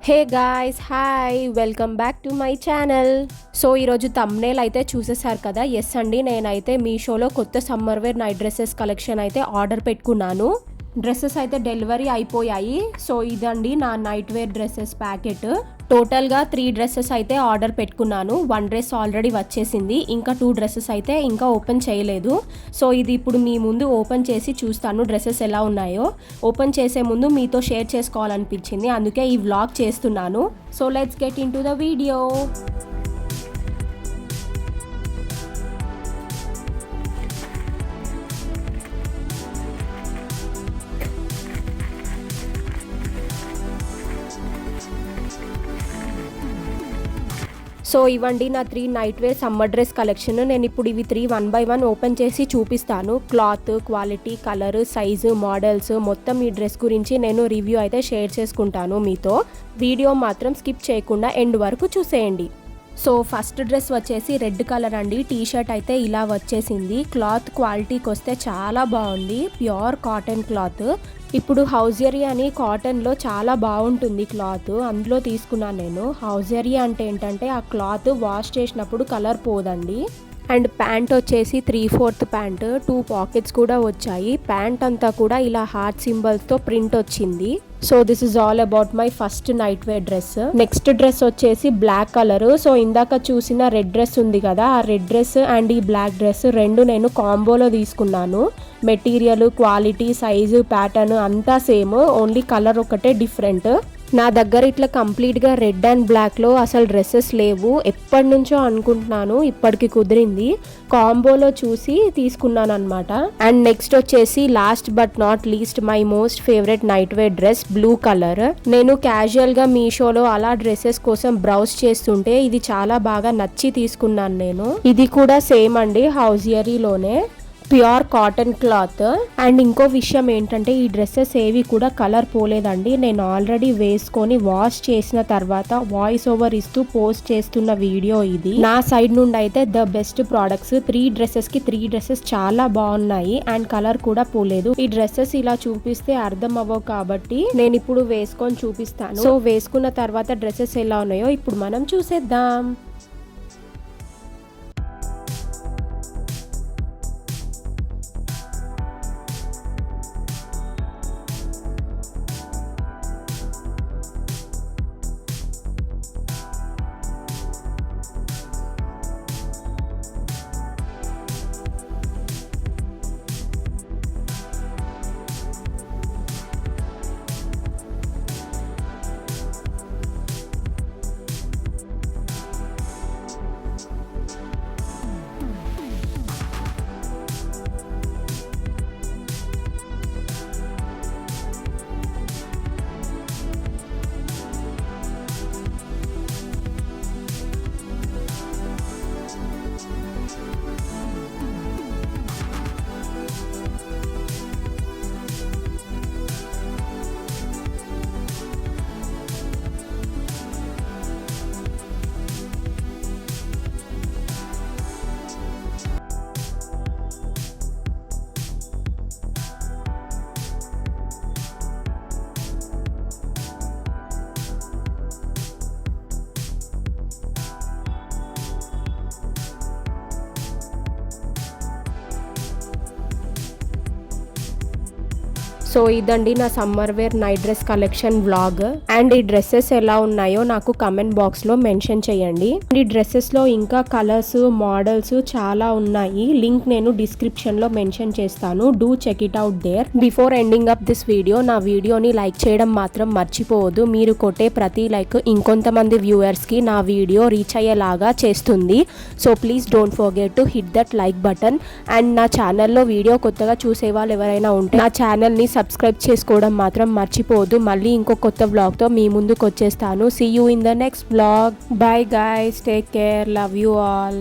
Hey guys, hi, welcome back to my channel. So ఈరోజు thumbnail అయితే చూసేసారు కదా. ఎస్ అండి, నేనైతే మీషోలో కొత్త summer wear night dresses collection అయితే ఆర్డర్ పెట్టుకున్నాను. డ్రెస్సెస్ అయితే డెలివరీ అయిపోయాయి. సో ఇదండి నా నైట్ వేర్ డ్రెస్సెస్ ప్యాకెట్. టోటల్గా 3 డ్రెస్సెస్ అయితే ఆర్డర్ పెట్టుకున్నాను. 1 డ్రెస్ ఆల్రెడీ వచ్చేసింది, ఇంకా 2 డ్రెస్సెస్ అయితే ఇంకా ఓపెన్ చేయలేదు. సో ఇది ఇప్పుడు మీ ముందు ఓపెన్ చేసి చూస్తాను డ్రెస్సెస్ ఎలా ఉన్నాయో. ఓపెన్ చేసే ముందు మీతో షేర్ చేసుకోవాలనిపించింది, అందుకే ఈ వ్లాగ్ చేస్తున్నాను. So let's get into the video. So ఇవ్వండి నా 3 night wear summer dress collection. నేను ఇప్పుడు ఇవి 3 1 by 1 ఓపెన్ చేసి చూపిస్తాను. Cloth, quality, colour, size, models మొత్తం ఈ డ్రెస్ గురించి నేను రివ్యూ అయితే షేర్ చేసుకుంటాను మీతో. వీడియో మాత్రం స్కిప్ చేయకుండా ఎండ్ వరకు చూసేయండి. సో ఫస్ట్ డ్రెస్ వచ్చేసి రెడ్ కలర్ అండి. టీ షర్ట్ అయితే ఇలా వచ్చేసింది. క్లాత్ క్వాలిటీకి వస్తే చాలా బాగుంది, ప్యూర్ కాటన్ క్లాత్. ఇప్పుడు హౌజరీ అని కాటన్లో చాలా బాగుంటుంది క్లాత్, అందులో తీసుకున్నాను నేను. హౌజరీ అంటే ఏంటంటే ఆ క్లాత్ వాష్ చేసినప్పుడు కలర్ పోదండి. అండ్ ప్యాంట్ వచ్చేసి 3/4 ప్యాంట్, 2 పాకెట్స్ కూడా వచ్చాయి. ప్యాంట్ అంతా కూడా ఇలా హార్ట్ సింబల్స్తో ప్రింట్ వచ్చింది. So this is all about my first night wear dress. Next dress వచ్చేసి బ్లాక్ కలర్. సో ఇందాక చూసిన రెడ్ డ్రెస్ ఉంది కదా, ఆ రెడ్ డ్రెస్ అండ్ ఈ బ్లాక్ డ్రెస్ రెండు నేను కాంబోలో తీసుకున్నాను. మెటీరియల్, క్వాలిటీ, సైజు, ప్యాటర్న్ అంతా సేమ్, ఓన్లీ కలర్ ఒకటే డిఫరెంట్. నా దగ్గర ఇట్లా కంప్లీట్గా రెడ్ అండ్ బ్లాక్లో అసలు డ్రెస్సెస్ లేవు. ఎప్పటి నుంచో అనుకుంటున్నాను, ఇప్పటికి కుదిరింది. కాంబోలో చూసి తీసుకున్నాను అనమాట. అండ్ నెక్స్ట్ వచ్చేసి last but not least my most favourite night wear dress, blue colour. నేను క్యాజువల్గా మీషోలో అలా డ్రెస్సెస్ కోసం బ్రౌజ్ చేస్తుంటే ఇది చాలా బాగా నచ్చి తీసుకున్నాను నేను. ఇది కూడా సేమ్ అండి, హౌజియరీలోనే, ప్యూర్ కాటన్ క్లాత్. అండ్ ఇంకో విషయం ఏంటంటే ఈ డ్రెస్సెస్ ఏవి కూడా కలర్ పోలేదండి. నేను ఆల్రెడీ వేసుకొని వాష్ చేసిన తర్వాత వాయిస్ ఓవర్ ఇస్తూ పోస్ట్ చేస్తున్న వీడియో ఇది. నా సైడ్ నుండి అయితే ద బెస్ట్ ప్రోడక్ట్స్. 3 డ్రెస్సెస్కి 3 డ్రెస్సెస్ చాలా బాగున్నాయి అండ్ కలర్ కూడా పోలేదు. ఈ డ్రెస్సెస్ ఇలా చూపిస్తే అర్థం అవ్వవు కాబట్టి నేను ఇప్పుడు వేసుకొని చూపిస్తాను. సో వేసుకున్న తర్వాత డ్రెస్సెస్ ఎలా ఉన్నాయో ఇప్పుడు మనం చూసేద్దాం. సో ఇదండి నా summer wear night dress collection vlog. And ఈ డ్రెస్సెస్ ఎలా ఉన్నాయో నాకు కమెంట్ బాక్స్ లో మెన్షన్ చేయండి. ఈ డ్రెస్సెస్ లో ఇంకా కలర్స్, మోడల్స్ చాలా ఉన్నాయి. లింక్ నేను డిస్క్రిప్షన్ లో మెన్షన్ చేస్తాను. Do check it out there. Before ending up this video, నా వీడియోని లైక్ చేయడం మాత్రం మర్చిపోవద్దు. మీరు కొట్టే ప్రతి లైక్ ఇంకొంతమంది వ్యూవర్స్ కి నా వీడియో రీచ్ అయ్యేలాగా చేస్తుంది. So please don't forget to hit that like button. And నా ఛానల్లో వీడియో కొత్తగా చూసే వాళ్ళు ఎవరైనా ఉంటే నా ఛానల్ని సబ్స్క్రైబ్ చేసుకోవడం మాత్రం మర్చిపోవద్దు. మళ్ళీ ఇంకో కొత్త వ్లాగ్తో మీ ముందుకు వచ్చేస్తాను. See you in the next vlog. Bye guys, take care, love you all.